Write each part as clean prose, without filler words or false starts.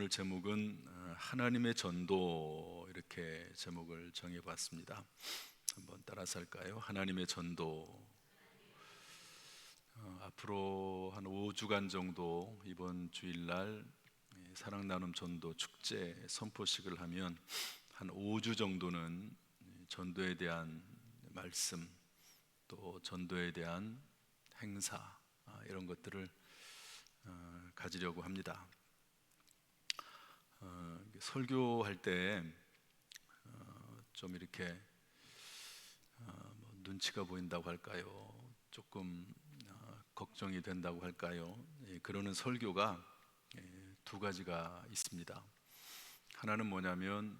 오늘 제목은 하나님의 전도, 이렇게 제목을 정해봤습니다. 한번 따라서 할까요? 하나님의 전도. 앞으로 한 5주간 정도 이번 주일날 사랑 나눔 전도 축제 선포식을 하면 한 5주 정도는 전도에 대한 말씀, 또 전도에 대한 행사, 이런 것들을 가지려고 합니다. 설교할 때 좀 이렇게 눈치가 보인다고 할까요? 조금 걱정이 된다고 할까요? 그러는 설교가 두 가지가 있습니다. 하나는 뭐냐면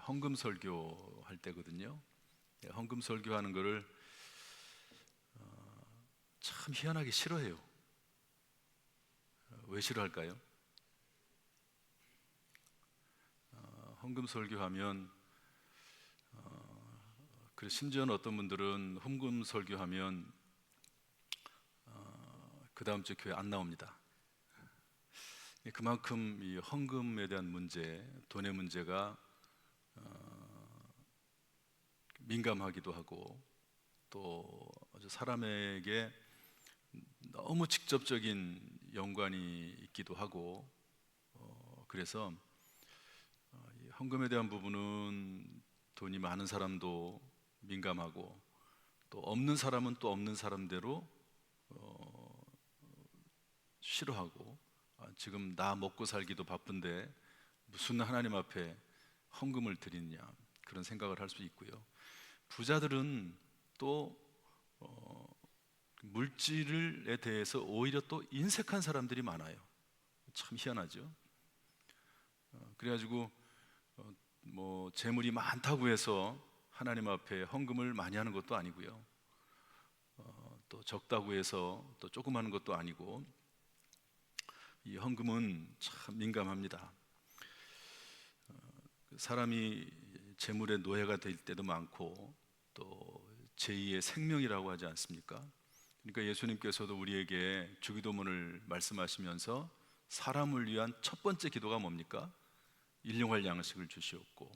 헌금 설교할 때거든요. 헌금 설교하는 거를 참 희한하게 싫어해요. 왜 싫어할까요? 헌금 설교하면 심지어는 어떤 분들은 헌금 설교하면 그 다음 주 교회 안 나옵니다. 그만큼 이 헌금에 대한 문제, 돈의 문제가 민감하기도 하고, 또 아주 사람에게 너무 직접적인 연관이 있기도 하고, 그래서 헌금에 대한 부분은 돈이 많은 사람도 민감하고, 또 없는 사람은 또 없는 사람대로 싫어하고, 지금 나 먹고 살기도 바쁜데 무슨 하나님 앞에 헌금을 드리느냐, 그런 생각을 할 수 있고요. 부자들은 또 물질에 대해서 오히려 또 인색한 사람들이 많아요. 참 희한하죠. 그래가지고 재물이 많다고 해서 하나님 앞에 헌금을 많이 하는 것도 아니고요, 또 적다고 해서 또 조금 하는 것도 아니고, 이 헌금은 참 민감합니다. 사람이 재물의 노예가 될 때도 많고, 또 제2의 생명이라고 하지 않습니까? 그러니까 예수님께서도 우리에게 주기도문을 말씀하시면서 사람을 위한 첫 번째 기도가 뭡니까? 일용할 양식을 주시옵고.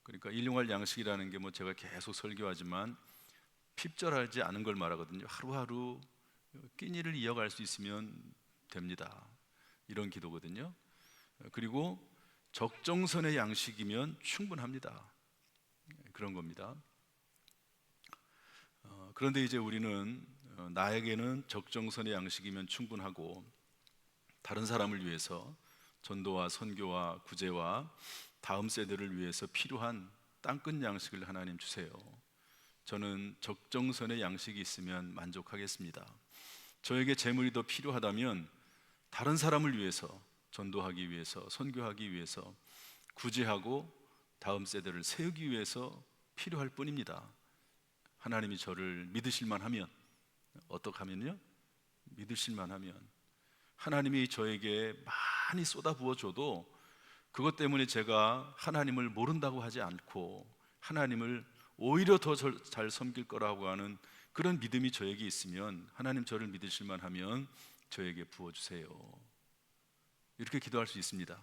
그러니까 일용할 양식이라는 게 제가 계속 설교하지만 핍절하지 않은 걸 말하거든요. 하루하루 끼니를 이어갈 수 있으면 됩니다, 이런 기도거든요. 그리고 적정선의 양식이면 충분합니다, 그런 겁니다. 그런데 이제 우리는 나에게는 적정선의 양식이면 충분하고, 다른 사람을 위해서 전도와 선교와 구제와 다음 세대를 위해서 필요한 땅끝 양식을 하나님 주세요. 저는 적정선의 양식이 있으면 만족하겠습니다. 저에게 재물이 더 필요하다면 다른 사람을 위해서, 전도하기 위해서, 선교하기 위해서, 구제하고 다음 세대를 세우기 위해서 필요할 뿐입니다. 하나님이 저를 믿으실만 하면, 어떻게 하면요? 믿으실만 하면 하나님이 저에게 많이 쏟아부어 줘도 그것 때문에 제가 하나님을 모른다고 하지 않고 하나님을 오히려 더 잘 섬길 거라고 하는 그런 믿음이 저에게 있으면, 하나님 저를 믿으실만 하면 저에게 부어주세요, 이렇게 기도할 수 있습니다.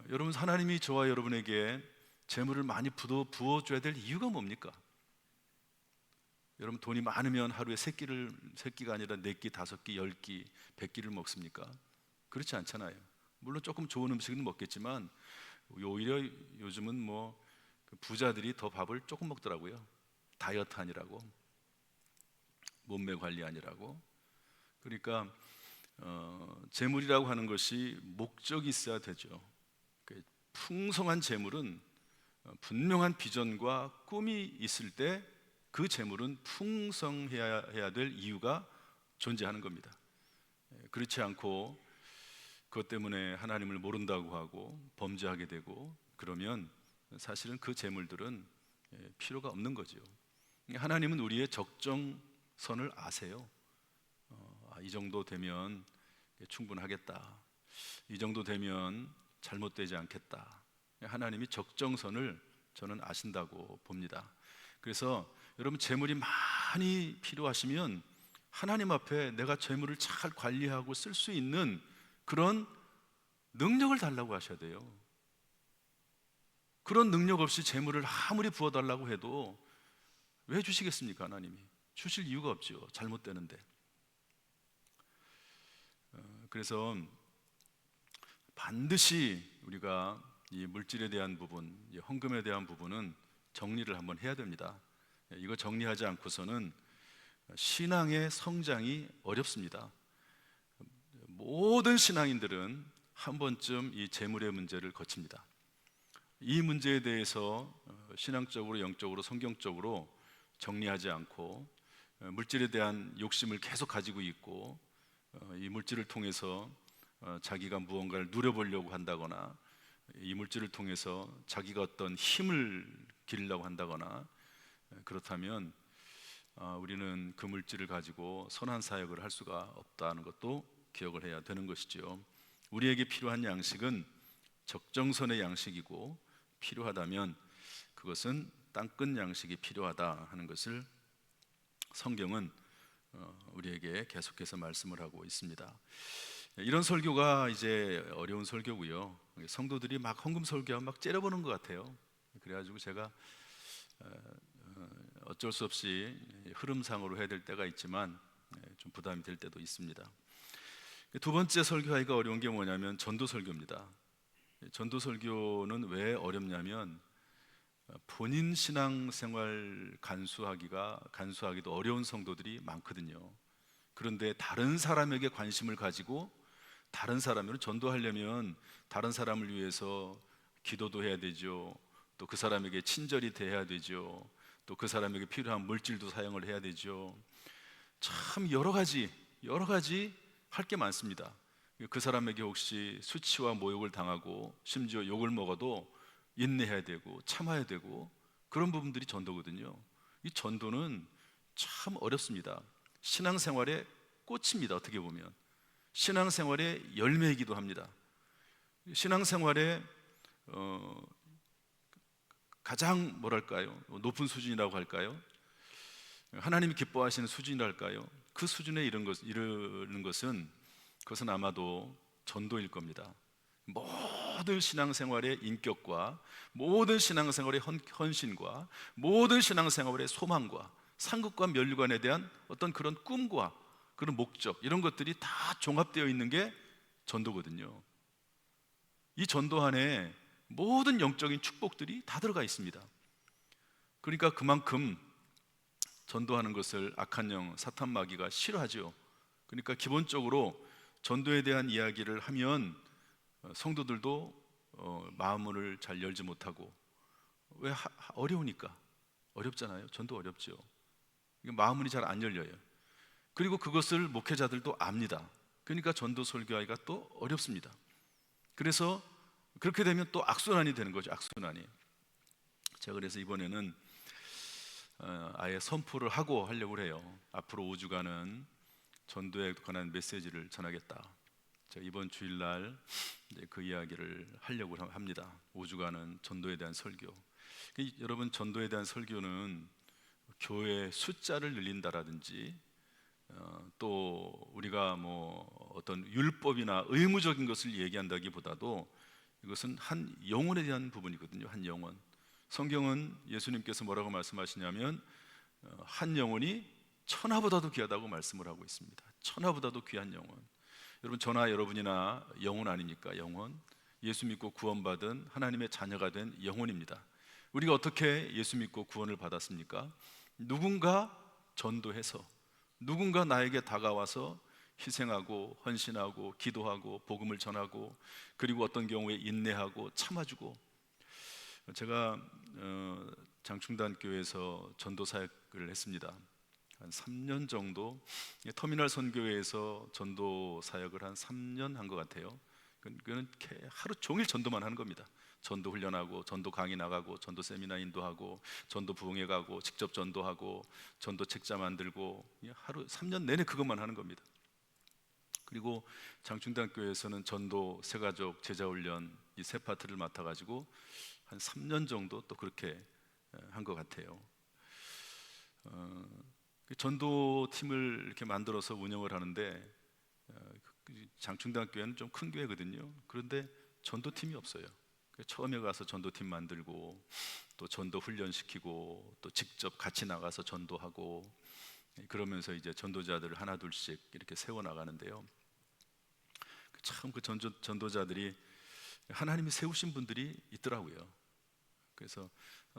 여러분, 하나님이 저와 여러분에게 재물을 많이 부어줘야 될 이유가 뭡니까? 여러분, 돈이 많으면 하루에 세 끼가 아니라 4끼, 5끼, 10끼, 100끼를 먹습니까? 그렇지 않잖아요. 물론 조금 좋은 음식은 먹겠지만 오히려 요즘은 부자들이 더 밥을 조금 먹더라고요. 다이어트 아니라고, 몸매 관리 아니라고. 그러니까 재물이라고 하는 것이 목적이 있어야 되죠. 풍성한 재물은 분명한 비전과 꿈이 있을 때 그 재물은 풍성해야 될 이유가 존재하는 겁니다. 그렇지 않고 그것 때문에 하나님을 모른다고 하고 범죄하게 되고 그러면 사실은 그 재물들은 필요가 없는 거죠. 하나님은 우리의 적정선을 아세요. 이 정도 되면 충분하겠다, 이 정도 되면 잘못되지 않겠다. 하나님이 적정선을 저는 아신다고 봅니다. 그래서 여러분, 재물이 많이 필요하시면 하나님 앞에 내가 재물을 잘 관리하고 쓸 수 있는 그런 능력을 달라고 하셔야 돼요. 그런 능력 없이 재물을 아무리 부어달라고 해도 왜 주시겠습니까? 하나님이 주실 이유가 없죠. 잘못되는데. 그래서 반드시 우리가 이 물질에 대한 부분, 이 헌금에 대한 부분은 정리를 한번 해야 됩니다. 이거 정리하지 않고서는 신앙의 성장이 어렵습니다. 모든 신앙인들은 한 번쯤 이 재물의 문제를 거칩니다. 이 문제에 대해서 신앙적으로, 영적으로, 성경적으로 정리하지 않고 물질에 대한 욕심을 계속 가지고 있고, 이 물질을 통해서 자기가 무언가를 누려보려고 한다거나, 이 물질을 통해서 자기가 어떤 힘을 기르려고 한다거나, 그렇다면 우리는 그 물질을 가지고 선한 사역을 할 수가 없다는 것도 기억을 해야 되는 것이죠. 우리에게 필요한 양식은 적정선의 양식이고, 필요하다면 그것은 땅끝 양식이 필요하다 하는 것을 성경은 우리에게 계속해서 말씀을 하고 있습니다. 이런 설교가 이제 어려운 설교고요. 성도들이 막 헌금 설교하면 막 째려보는 것 같아요. 그래가지고 제가 어쩔 수 없이 흐름상으로 해야 될 때가 있지만 좀 부담이 될 때도 있습니다. 두 번째 설교하기가 어려운 게 뭐냐면 전도 설교입니다. 전도 설교는 왜 어렵냐면 본인 신앙생활 간수하기도 어려운 성도들이 많거든요. 그런데 다른 사람에게 관심을 가지고 다른 사람을 전도하려면 다른 사람을 위해서 기도도 해야 되죠. 또 그 사람에게 친절히 대해야 되죠. 또 그 사람에게 필요한 물질도 사용을 해야 되죠. 참 여러 가지 할 게 많습니다. 그 사람에게 혹시 수치와 모욕을 당하고 심지어 욕을 먹어도 인내해야 되고 참아야 되고, 그런 부분들이 전도거든요. 이 전도는 참 어렵습니다. 신앙생활의 꽃입니다. 어떻게 보면 신앙생활의 열매이기도 합니다. 신앙생활의 가장 높은 수준이라고 할까요? 하나님이 기뻐하시는 수준이랄까요? 그 수준에 이르는 것은 그것은 아마도 전도일 겁니다. 모든 신앙생활의 인격과 모든 신앙생활의 헌신과 모든 신앙생활의 소망과 상급과 면류관에 대한 어떤 그런 꿈과 그런 목적, 이런 것들이 다 종합되어 있는 게 전도거든요. 이 전도 안에 모든 영적인 축복들이 다 들어가 있습니다. 그러니까 그만큼 전도하는 것을 악한 영, 사탄 마귀가 싫어하죠. 그러니까 기본적으로 전도에 대한 이야기를 하면 성도들도 마음을 잘 열지 못하고, 왜 어려우니까. 어렵잖아요. 전도 어렵죠. 마음이 잘 안 열려요. 그리고 그것을 목회자들도 압니다. 그러니까 전도 설교하기가 또 어렵습니다. 그래서 그렇게 되면 또 악순환이 되는 거죠. 악순환이. 제가 그래서 이번에는 아예 선포를 하려고 해요. 앞으로 5주간은 전도에 관한 메시지를 전하겠다. 제가 이번 주일날 그 이야기를 하려고 합니다. 5주간은 전도에 대한 설교. 여러분, 전도에 대한 설교는 교회 숫자를 늘린다라든지 또 우리가 뭐 어떤 율법이나 의무적인 것을 얘기한다기보다도 이것은 한 영혼에 대한 부분이거든요. 한 영혼. 성경은 예수님께서 뭐라고 말씀하시냐면 한 영혼이 천하보다도 귀하다고 말씀을 하고 있습니다. 천하보다도 귀한 영혼. 여러분, 저나 여러분이나 영혼 아닙니까? 영혼. 예수 믿고 구원받은 하나님의 자녀가 된 영혼입니다. 우리가 어떻게 예수 믿고 구원을 받았습니까? 누군가 전도해서, 누군가 나에게 다가와서 희생하고 헌신하고 기도하고 복음을 전하고, 그리고 어떤 경우에 인내하고 참아주고. 제가 장충단 교회에서 전도 사역을 했습니다. 한 3년 정도. 터미널 선교회에서 전도 사역을 한 3년 한 것 같아요. 그는 하루 종일 전도만 하는 겁니다. 전도 훈련하고, 전도 강의 나가고, 전도 세미나 인도하고, 전도 부흥회 가고, 직접 전도하고, 전도 책자 만들고, 하루 3년 내내 그것만 하는 겁니다. 그리고 장충단 교회에서는 전도, 새가족, 제자훈련 이 세 파트를 맡아가지고 한 3년 정도 또 그렇게 한 것 같아요. 전도팀을 이렇게 만들어서 운영을 하는데 장충대학교는 좀 큰 교회거든요. 그런데 전도팀이 없어요. 처음에 가서 전도팀 만들고 또 전도 훈련시키고 또 직접 같이 나가서 전도하고 그러면서 이제 전도자들을 하나 둘씩 이렇게 세워 나가는데요. 참 그 전도자들이 하나님이 세우신 분들이 있더라고요. 그래서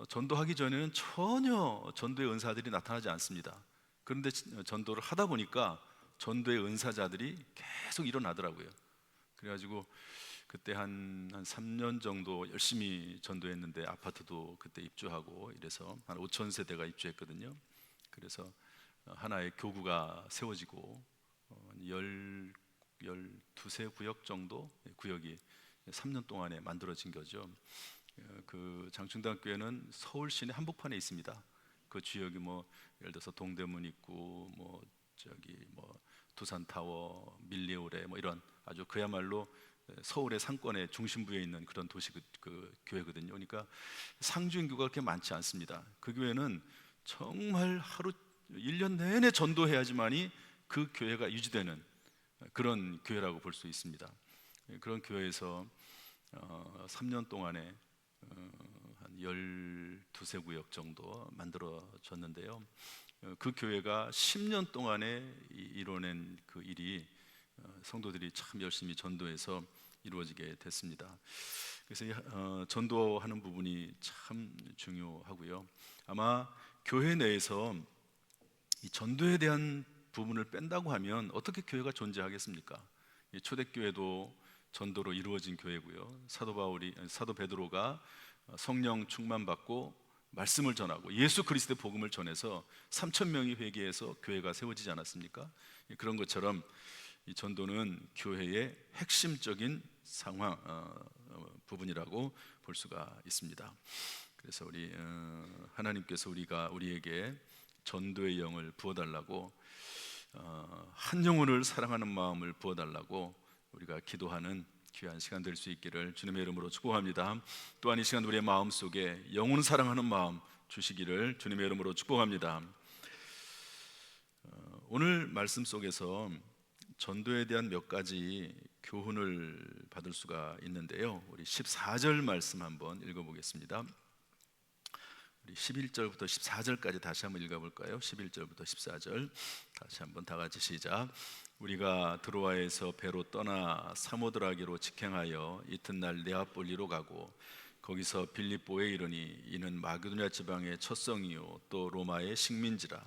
전도하기 전에는 전혀 전도의 은사들이 나타나지 않습니다. 그런데 전도를 하다 보니까 전도의 은사자들이 계속 일어나더라고요. 그래가지고 그때 한 3년 정도 열심히 전도했는데 아파트도 그때 입주하고 이래서 한 5천 세대가 입주했거든요. 그래서 하나의 교구가 세워지고 12세 구역 정도 구역이 3년 동안에 만들어진 거죠. 그 장충대학교회는 서울 시내 한복판에 있습니다. 그 지역이 뭐 예를 들어서 동대문 있고 뭐 저기 뭐 두산타워, 밀리오레 뭐 이런 아주 그야말로 서울의 상권의 중심부에 있는 그런 도시 그 교회거든요. 그러니까 상주 인구가 그렇게 많지 않습니다. 그 교회는 정말 하루 1년 내내 전도해야지만이 그 교회가 유지되는 그런 교회라고 볼 수 있습니다. 그런 교회에서 3년 동안에 한 12세 구역 정도 만들어졌는데요. 그 교회가 10년 동안에 이뤄낸 그 일이 성도들이 참 열심히 전도해서 이루어지게 됐습니다. 그래서 전도하는 부분이 참 중요하고요. 아마 교회 내에서 이 전도에 대한 부분을 뺀다고 하면 어떻게 교회가 존재하겠습니까? 초대교회도 전도로 이루어진 교회고요. 사도 베드로가 성령 충만 받고 말씀을 전하고 예수 그리스도의 복음을 전해서 3천 명이 회개해서 교회가 세워지지 않았습니까? 그런 것처럼 이 전도는 교회의 핵심적인 부분이라고 볼 수가 있습니다. 그래서 하나님께서 우리에게 전도의 영을 부어달라고 한 영혼을 사랑하는 마음을 부어달라고 우리가 기도하는 귀한 시간 될 수 있기를 주님의 이름으로 축복합니다. 또한 이 시간 우리의 마음속에 영혼 사랑하는 마음 주시기를 주님의 이름으로 축복합니다. 오늘 말씀 속에서 전도에 대한 몇 가지 교훈을 받을 수가 있는데요. 우리 14절 말씀 한번 읽어보겠습니다. 우리 11절부터 14절까지 다시 한번 읽어볼까요? 11절부터 14절 다시 한번 다 같이 시작. 우리가 드로아에서 배로 떠나 사모드라게로 직행하여 이튿날 네아폴리로 가고 거기서 빌립보에 이르니 이는 마게도냐 지방의 첫 성이요 또 로마의 식민지라.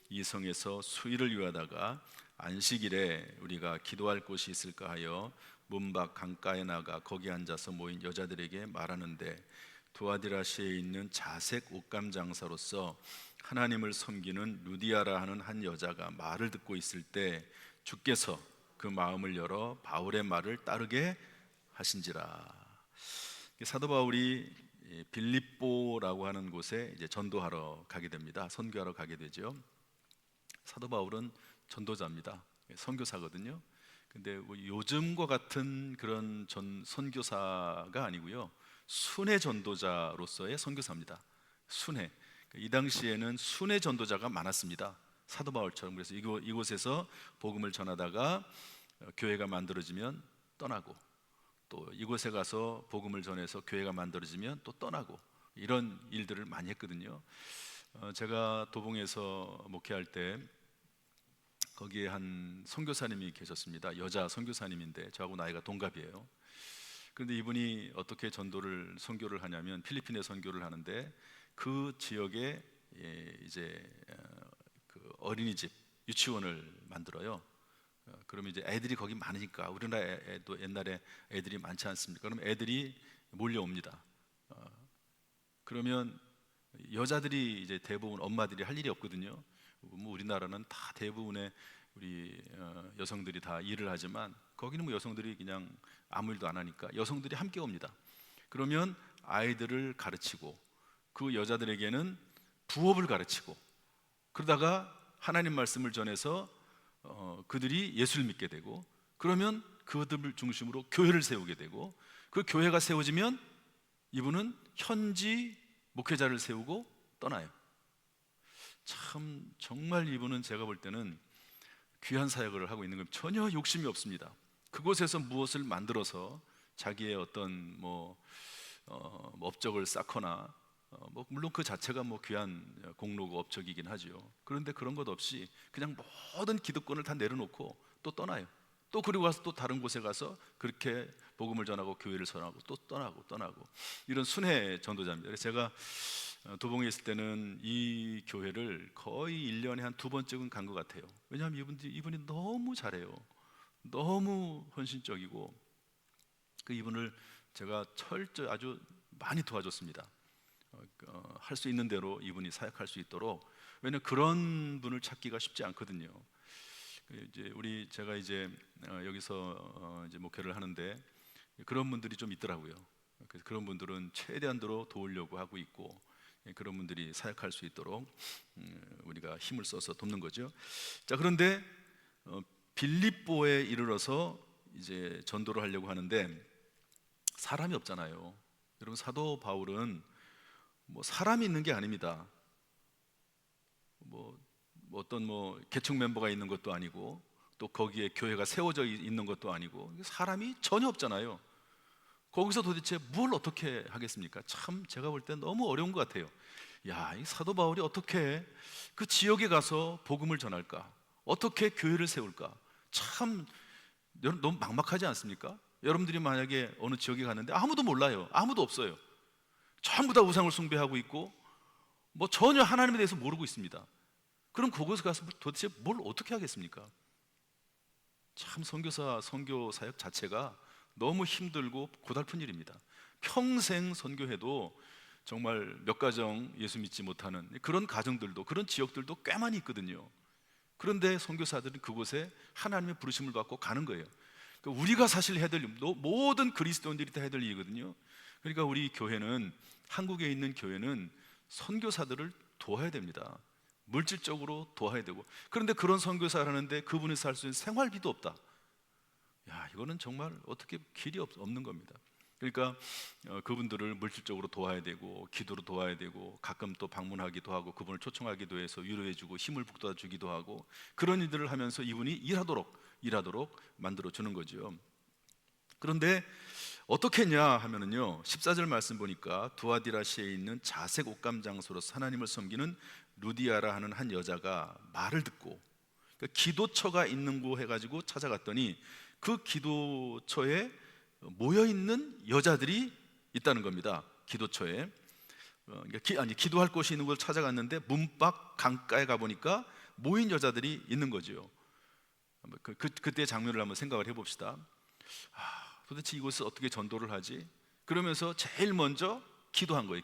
이 성에서 수일을 유하다가 안식일에 우리가 기도할 곳이 있을까 하여 문 밖 강가에 나가 거기 앉아서 모인 여자들에게 말하는데 두아디라시에 있는 자색 옷감 장사로서 하나님을 섬기는 루디아라 하는 한 여자가 말을 듣고 있을 때 주께서 그 마음을 열어 바울의 말을 따르게 하신지라. 사도 바울이 빌립보라고 하는 곳에 이제 전도하러 가게 됩니다. 선교하러 가게 되죠. 사도 바울은 전도자입니다. 선교사거든요. 근데 요즘과 같은 그런 선교사가 아니고요. 순회 전도자로서의 선교사입니다. 순회. 이 당시에는 순회 전도자가 많았습니다. 사도 바울처럼. 그래서 이곳에서 복음을 전하다가 교회가 만들어지면 떠나고 또 이곳에 가서 복음을 전해서 교회가 만들어지면 또 떠나고 이런 일들을 많이 했거든요. 제가 도봉에서 목회할 때 거기에 한 선교사님이 계셨습니다. 여자 선교사님인데 저하고 나이가 동갑이에요. 그런데 이분이 어떻게 선교를 하냐면 필리핀에 선교를 하는데 그 지역에 이제 그 어린이집 유치원을 만들어요. 그러면 이제 애들이 거기 많으니까 우리나라에도 옛날에 애들이 많지 않습니까? 그럼 애들이 몰려옵니다. 그러면 여자들이 이제 대부분 엄마들이 할 일이 없거든요. 뭐 우리나라는 다 대부분의 우리 여성들이 다 일을 하지만 거기는 뭐 여성들이 그냥 아무 일도 안 하니까 여성들이 함께 옵니다. 그러면 아이들을 가르치고 그 여자들에게는 부업을 가르치고 그러다가 하나님 말씀을 전해서 그들이 예수를 믿게 되고 그러면 그들을 중심으로 교회를 세우게 되고 그 교회가 세워지면 이분은 현지 목회자를 세우고 떠나요. 참 정말 이분은 제가 볼 때는 귀한 사역을 하고 있는 겁니다. 전혀 욕심이 없습니다. 그곳에서 무엇을 만들어서 자기의 어떤 업적을 쌓거나 물론 그 자체가 귀한 공로고 업적이긴 하죠. 그런데 그런 것 없이 그냥 모든 기득권을 다 내려놓고 또 떠나요. 또 그리고 와서 또 다른 곳에 가서 그렇게 복음을 전하고 교회를 전하고 또 떠나고 이런 순회 전도자입니다. 그래서 제가 도봉에 있을 때는 이 교회를 거의 1년에 한 2번씩은 간 것 같아요. 왜냐하면 이분이 너무 잘해요. 너무 헌신적이고 이분을 제가 철저히 아주 많이 도와줬습니다. 할 수 있는 대로 이분이 사역할 수 있도록. 왜냐하면 그런 분을 찾기가 쉽지 않거든요. 제가 여기서 이제 목회를 하는데 그런 분들이 좀 있더라고요. 그래서 그런 분들은 최대한으로 도우려고 하고 있고, 그런 분들이 사역할 수 있도록 우리가 힘을 써서 돕는 거죠. 자, 그런데 빌립보에 이르러서 이제 전도를 하려고 하는데 사람이 없잖아요. 여러분, 사도 바울은 사람이 있는 게 아닙니다. 어떤 개척 멤버가 있는 것도 아니고 또 거기에 교회가 세워져 있는 것도 아니고 사람이 전혀 없잖아요. 거기서 도대체 뭘 어떻게 하겠습니까? 참 제가 볼 때 너무 어려운 것 같아요. 이 사도 바울이 어떻게 그 지역에 가서 복음을 전할까? 어떻게 교회를 세울까? 참 너무 막막하지 않습니까? 여러분들이 만약에 어느 지역에 갔는데 아무도 몰라요. 아무도 없어요. 전부 다 우상을 숭배하고 있고 전혀 하나님에 대해서 모르고 있습니다. 그럼 그곳에 가서 도대체 뭘 어떻게 하겠습니까? 참 선교 사역 자체가 너무 힘들고 고달픈 일입니다. 평생 선교해도 정말 몇 가정 예수 믿지 못하는 그런 가정들도, 그런 지역들도 꽤 많이 있거든요. 그런데 선교사들은 그곳에 하나님의 부르심을 받고 가는 거예요. 그러니까 우리가 사실 해야 될 모든 그리스도인들이 다 해야 될 일이거든요. 그러니까 우리 교회는, 한국에 있는 교회는 선교사들을 도와야 됩니다. 물질적으로 도와야 되고. 그런데 그런 선교사를 하는데 그분이 살 수 있는 생활비도 없다. 이거는 정말 어떻게 길이 없는 겁니다. 그러니까 그분들을 물질적으로 도와야 되고, 기도로 도와야 되고, 가끔 또 방문하기도 하고, 그분을 초청하기도 해서 위로해주고 힘을 북돋아주기도 하고, 그런 일들을 하면서 이분이 일하도록 만들어 주는 거죠. 그런데 어떻게 했냐 하면은요, 14절 말씀 보니까 두아디라시에 있는 자색 옷감 장소로서 하나님을 섬기는 루디아라 하는 한 여자가 말을 듣고, 그러니까 기도처가 있는 곳 해가지고 찾아갔더니 그 기도처에 모여있는 여자들이 있다는 겁니다. 기도처에 기도할 곳이 있는 곳을 찾아갔는데 문밖 강가에 가보니까 모인 여자들이 있는 거죠. 그때 장면을 한번 생각을 해봅시다. 도대체 이곳을 어떻게 전도를 하지? 그러면서 제일 먼저 기도한 거예요.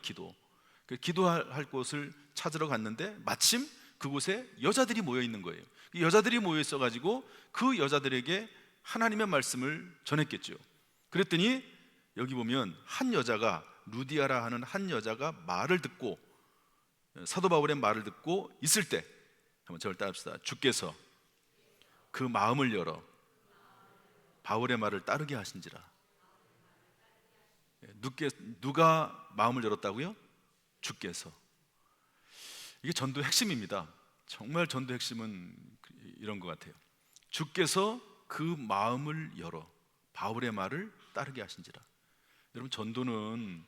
기도할 곳을 찾으러 갔는데 마침 그곳에 여자들이 모여 있는 거예요. 여자들이 모여 있어가지고 그 여자들에게 하나님의 말씀을 전했겠죠. 그랬더니 여기 보면 한 여자가, 루디아라 하는 한 여자가 말을 듣고, 사도 바울의 말을 듣고 있을 때, 한번 저를 따라합시다. 주께서 그 마음을 열어 바울의 말을 따르게 하신지라. 누가 마음을 열었다고요? 주께서. 이게 전도의 핵심입니다. 정말 전도의 핵심은 이런 것 같아요. 주께서 그 마음을 열어 바울의 말을 따르게 하신지라. 여러분, 전도는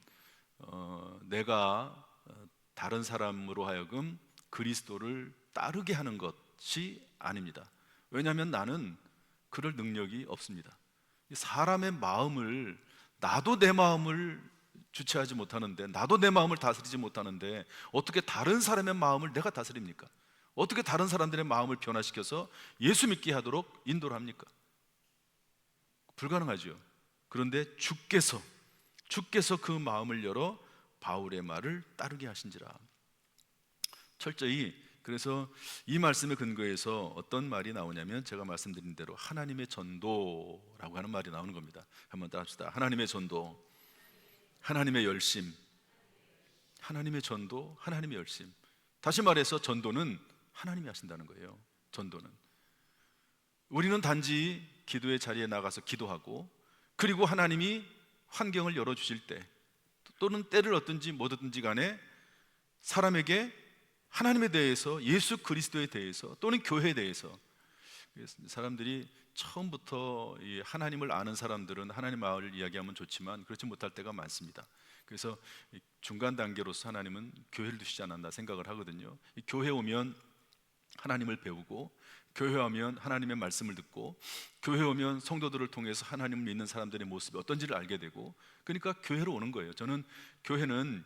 내가 다른 사람으로 하여금 그리스도를 따르게 하는 것이 아닙니다. 왜냐하면 나는 그럴 능력이 없습니다. 사람의 마음을, 나도 내 마음을 주체하지 못하는데, 나도 내 마음을 다스리지 못하는데 어떻게 다른 사람의 마음을 내가 다스립니까? 어떻게 다른 사람들의 마음을 변화시켜서 예수 믿게 하도록 인도를 합니까? 불가능하죠. 그런데 주께서 그 마음을 열어 바울의 말을 따르게 하신지라. 철저히, 그래서 이 말씀에 근거해서 어떤 말이 나오냐면, 제가 말씀드린 대로 하나님의 전도라고 하는 말이 나오는 겁니다. 한번 따라합시다. 하나님의 전도, 하나님의 열심. 하나님의 전도, 하나님의 열심. 다시 말해서 전도는 하나님이 하신다는 거예요. 전도는 우리는 단지 기도의 자리에 나가서 기도하고, 그리고 하나님이 환경을 열어주실 때, 또는 때를 얻든지 못 얻든지 간에 사람에게 하나님에 대해서, 예수 그리스도에 대해서, 또는 교회에 대해서, 사람들이 처음부터 이 하나님을 아는 사람들은 하나님 마음을 이야기하면 좋지만 그렇지 못할 때가 많습니다. 그래서 중간 단계로서 하나님은 교회를 두시지 않았나 생각을 하거든요. 이 교회 오면 하나님을 배우고, 교회 오면 하나님의 말씀을 듣고, 교회 오면 성도들을 통해서 하나님을 믿는 사람들의 모습이 어떤지를 알게 되고, 그러니까 교회로 오는 거예요. 저는 교회는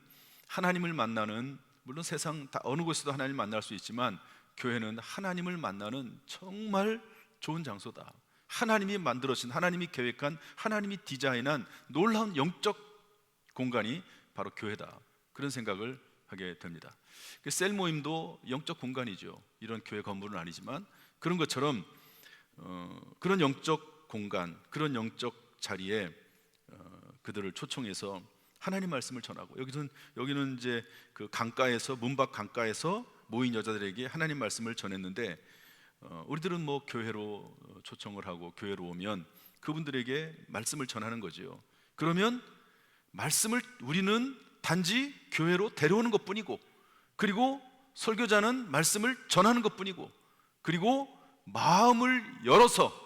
하나님을 만나는, 물론 세상 다 어느 곳에도 하나님을 만날 수 있지만 교회는 하나님을 만나는 정말 좋은 장소다. 하나님이 만들어진, 하나님이 계획한, 하나님이 디자인한 놀라운 영적 공간이 바로 교회다. 그런 생각을 하게 됩니다. 셀 모임도 영적 공간이죠. 이런 교회 건물은 아니지만 그런 것처럼 그런 영적 공간, 그런 영적 자리에 그들을 초청해서 하나님 말씀을 전하고, 여기는 이제 그 강가에서, 문밖 강가에서 모인 여자들에게 하나님 말씀을 전했는데, 우리들은 뭐 교회로 초청을 하고 교회로 오면 그분들에게 말씀을 전하는 거죠. 그러면 말씀을 우리는 단지 교회로 데려오는 것뿐이고, 그리고 설교자는 말씀을 전하는 것뿐이고, 그리고 마음을 열어서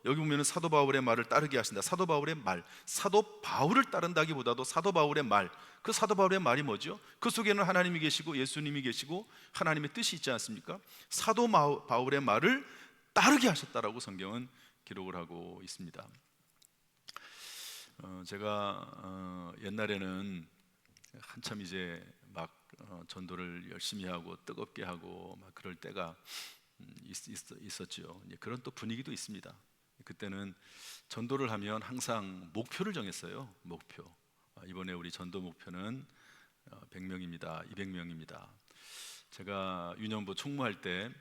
여기 보면 사도 바울의 말을 따르게 하신다. 사도 바울의 말, 사도 바울을 따른다기보다도 사도 바울의 말, 그 사도 바울의 말이 뭐죠? 그 속에는 하나님이 계시고 예수님이 계시고 하나님의 뜻이 있지 않습니까? 사도 바울의 말을 따르게 하셨다라고 성경은 기록을 하고 있습니다. 제가 옛날에는 한참 이제 막 전도를 열심히 하고 뜨겁게 하고 막 그럴 때가 있었죠. 그런 또 분위기도 있습니다. 그때는 전도를 하면 항상 목표를 정했어요. 목표. 이번에 우리 전도 목표는 100명입니다. 200명입니다. 제가 유년부 총무할 때,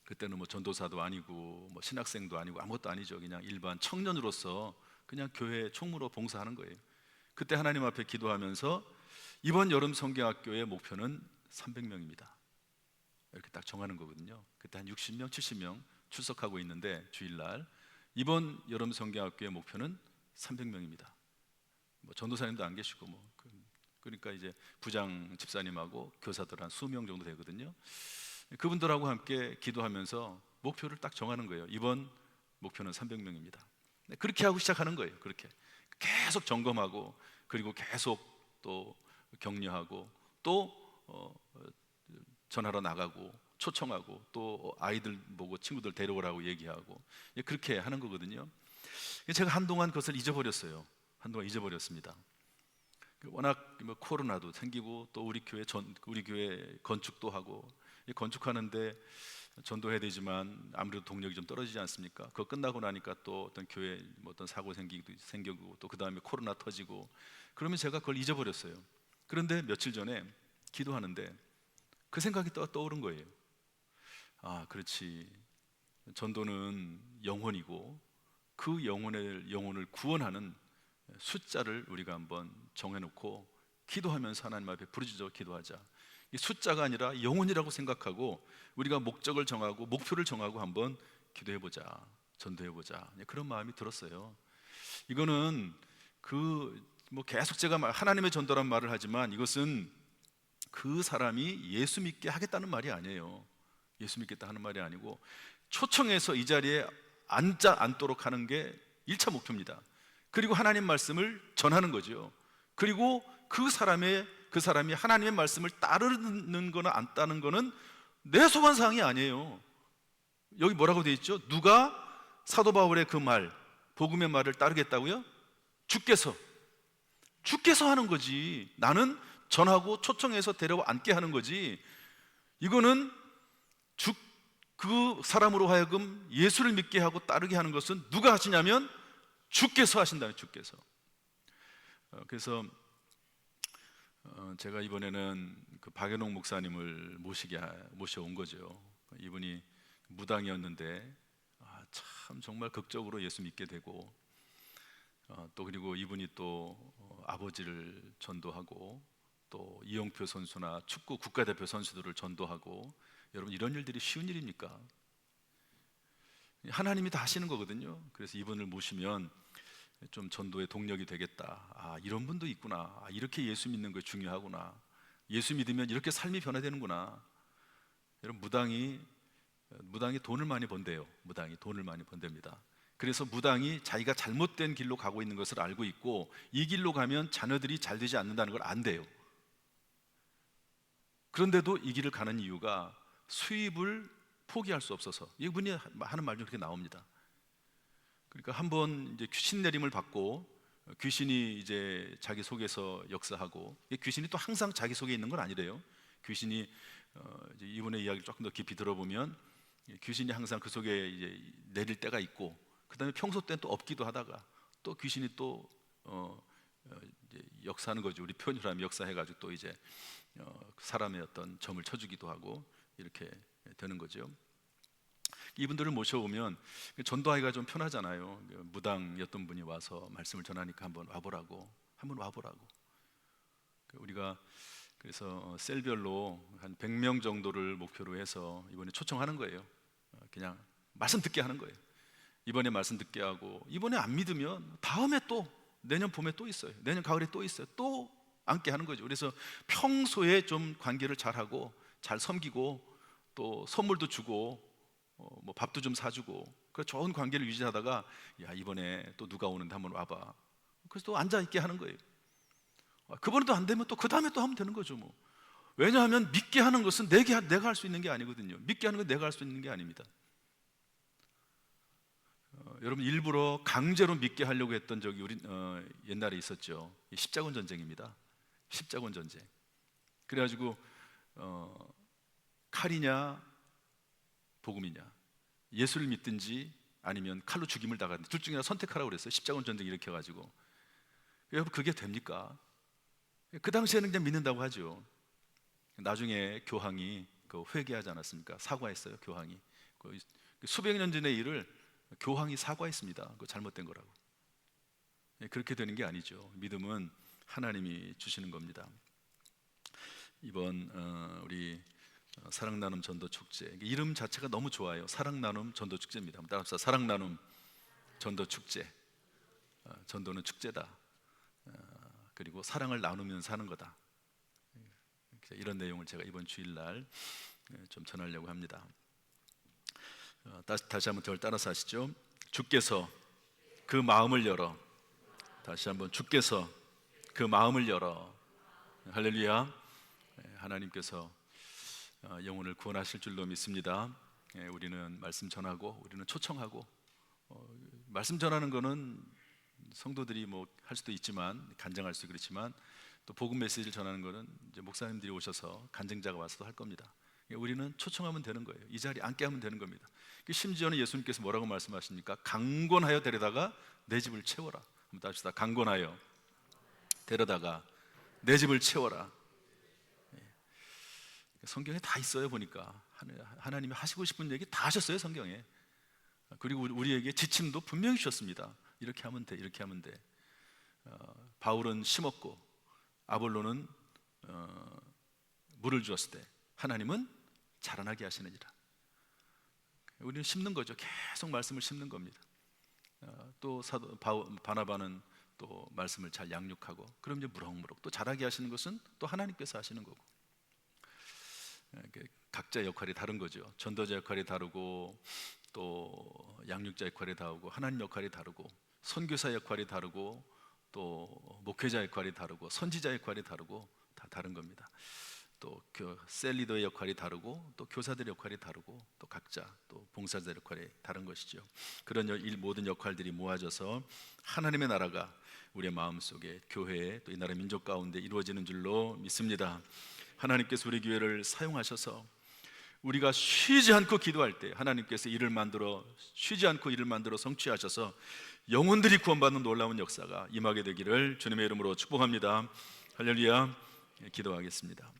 그때는 뭐 전도사도 아니고 뭐 신학생도 아니고 아무것도 아니죠. 그냥 일반 청년으로서 그냥 교회 총무로 봉사하는 거예요. 그때 하나님 앞에 기도하면서 이번 여름 성경학교의 목표는 300명입니다. 이렇게 딱 정하는 거거든요. 그때 한 60명, 70명 출석하고 있는데 주일날 이번 여름 성경학교의 목표는 300명입니다. 뭐 전도사님도 안 계시고 그러니까 이제 부장 집사님하고 교사들 한 20명 정도 되거든요. 그분들하고 함께 기도하면서 목표를 딱 정하는 거예요. 이번 목표는 300명입니다. 그렇게 하고 시작하는 거예요. 그렇게 계속 점검하고, 그리고 계속 또 격려하고, 또 전하러 나가고 초청하고, 또 아이들 보고 친구들 데려오라고 얘기하고, 그렇게 하는 거거든요. 제가 한동안 그것을 잊어버렸어요. 한동안 잊어버렸습니다. 워낙 뭐 코로나도 생기고, 또 우리 교회 건축도 하고, 건축하는데 전도해야 되지만 아무래도 동력이 좀 떨어지지 않습니까? 그거 끝나고 나니까 또 어떤 교회 뭐 어떤 사고 생기고 또 그 다음에 코로나 터지고, 그러면 제가 그걸 잊어버렸어요. 그런데 며칠 전에 기도하는데 그 생각이 떠오른 거예요. 아, 그렇지. 전도는 영혼이고, 그 영혼을 구원하는 숫자를 우리가 한번 정해놓고 기도하면서 하나님 앞에 부르짖어 기도하자. 이 숫자가 아니라 영혼이라고 생각하고 우리가 목적을 정하고 목표를 정하고 한번 기도해보자, 전도해보자, 그런 마음이 들었어요. 이거는 뭐 계속 제가 하나님의 전도란 말을 하지만 이것은 그 사람이 예수 믿게 하겠다는 말이 아니에요. 예수 믿겠다 하는 말이 아니고 초청해서 이 자리에 앉도록 하는 게 1차 목표입니다. 그리고 하나님 말씀을 전하는 거죠. 그리고 그 사람이 하나님의 말씀을 따르는 거나 안 따르는 거는 내 소관사항이 아니에요. 여기 뭐라고 되어 있죠? 누가 사도 바울의 그 말, 복음의 말을 따르겠다고요? 주께서 하는 거지. 나는 전하고 초청해서 데려와 앉게 하는 거지. 이거는 그 사람으로 하여금 예수를 믿게 하고 따르게 하는 것은 누가 하시냐면 주께서 하신다는, 주께서. 그래서 제가 이번에는 그 박연옥 목사님을 모셔온 거죠. 이분이 무당이었는데 참 정말 극적으로 예수 믿게 되고, 또 그리고 이분이 또 아버지를 전도하고, 또 이용표 선수나 축구 국가대표 선수들을 전도하고. 여러분, 이런 일들이 쉬운 일입니까? 하나님이 다 하시는 거거든요. 그래서 이분을 모시면 좀 전도의 동력이 되겠다. 아, 이런 분도 있구나. 아, 이렇게 예수 믿는 거 중요하구나. 예수 믿으면 이렇게 삶이 변화되는구나. 여러분, 무당이 무당이 돈을 많이 번대요. 무당이 돈을 많이 번답니다. 그래서 무당이 자기가 잘못된 길로 가고 있는 것을 알고 있고 이 길로 가면 자녀들이 잘 되지 않는다는 걸 안대요. 그런데도 이 길을 가는 이유가 수입을 포기할 수 없어서. 이분이 하는 말 중에 그렇게 나옵니다. 그러니까 한번 이제 귀신 내림을 받고 귀신이 이제 자기 속에서 역사하고, 귀신이 또 항상 자기 속에 있는 건 아니래요. 귀신이 이제 이분의 이야기를 조금 더 깊이 들어보면 귀신이 항상 그 속에 이제 내릴 때가 있고, 그 다음에 평소 때는 또 없기도 하다가 또 귀신이 또 이제 역사하는 거죠. 우리 표현으로 하면 역사해가지고 또 이제 사람의 어떤 점을 쳐주기도 하고 이렇게 되는 거죠. 이분들을 모셔오면 전도하기가 좀 편하잖아요. 무당이었던 분이 와서 말씀을 전하니까 한번 와보라고. 우리가 그래서 셀별로 한 100명 정도를 목표로 해서 이번에 초청하는 거예요. 그냥 말씀 듣게 하는 거예요. 이번에 말씀 듣게 하고, 이번에 안 믿으면 다음에 또 내년 봄에 또 있어요. 내년 가을에 또 있어요. 또 앉게 하는 거죠. 그래서 평소에 좀 관계를 잘하고 잘 섬기고 또 선물도 주고 뭐 밥도 좀 사주고, 그 좋은 관계를 유지하다가 야, 이번에 또 누가 오는데 한번 와봐. 그래서 또 앉아 있게 하는 거예요. 그번에도 안 되면 또 그 다음에 또 하면 되는 거죠. 뭐. 왜냐하면 믿게 하는 것은 내가 할 수 있는 게 아니거든요. 믿게 하는 건 내가 할 수 있는 게 아닙니다. 여러분, 일부러 강제로 믿게 하려고 했던 적이 우리 옛날에 있었죠. 십자군 전쟁입니다. 십자군 전쟁. 그래가지고 칼이냐 복음이냐, 예수를 믿든지 아니면 칼로 죽임을 당하든지 둘 중에 하나 선택하라고 그랬어요. 십자군 전쟁 일으켜가지고. 여러분, 그게 됩니까? 그 당시에는 그냥 믿는다고 하죠. 나중에 교황이 회개하지 않았습니까? 사과했어요. 교황이 수백 년 전의 일을 교황이 사과했습니다. 그거 잘못된 거라고. 그렇게 되는 게 아니죠. 믿음은 하나님이 주시는 겁니다. 이번 우리 사랑 나눔 전도 축제, 이름 자체가 너무 좋아요. 사랑 나눔 전도 축제입니다. 따라합시다. 사랑 나눔 전도 축제. 전도는 축제다. 그리고 사랑을 나누면 사는 거다. 이런 내용을 제가 이번 주일날 좀 전하려고 합니다. 다시 한번 저를 따라서 하시죠. 주께서 그 마음을 열어. 다시 한번, 주께서 그 마음을 열어. 할렐루야. 하나님께서 영혼을 구원하실 줄로 믿습니다. 우리는 말씀 전하고, 우리는 초청하고, 말씀 전하는 거는 성도들이 뭐 할 수도 있지만, 간증할 수 그렇지만, 또 복음 메시지를 전하는 거는 이제 목사님들이 오셔서 간증자가 와서도 할 겁니다. 우리는 초청하면 되는 거예요. 이 자리에 앉게 하면 되는 겁니다. 심지어는 예수님께서 뭐라고 말씀하십니까? 강권하여 데려다가 내 집을 채워라. 한번 합시다. 강권하여 데려다가 내 집을 채워라. 성경에 다 있어요. 보니까 하나님이 하시고 싶은 얘기 다 하셨어요, 성경에. 그리고 우리에게 지침도 분명히 주셨습니다. 이렇게 하면 돼, 이렇게 하면 돼. 바울은 심었고 아볼로는 물을 주었을 때 하나님은 자라나게 하시느니라. 우리는 심는 거죠. 계속 말씀을 심는 겁니다. 또 바나바는 또 말씀을 잘 양육하고, 그럼 이제 무럭무럭 또 자라게 하시는 것은 또 하나님께서 하시는 거고. 각자 역할이 다른 거죠. 전도자 역할이 다르고, 또 양육자 역할이 다르고, 하나님 역할이 다르고, 선교사 역할이 다르고, 또 목회자 역할이 다르고, 선지자 역할이 다르고, 다 다른 겁니다. 또 셀리더의 역할이 다르고, 또 교사들의 역할이 다르고, 또 각자 또 봉사자 역할이 다른 것이죠. 그런 모든 역할들이 모아져서 하나님의 나라가 우리의 마음속에, 교회에, 또 이 나라 민족 가운데 이루어지는 줄로 믿습니다. 하나님께서 우리 교회를 사용하셔서 우리가 쉬지 않고 기도할 때 하나님께서 쉬지 않고 일을 만들어 성취하셔서 영혼들이 구원받는 놀라운 역사가 임하게 되기를 주님의 이름으로 축복합니다. 할렐루야. 기도하겠습니다.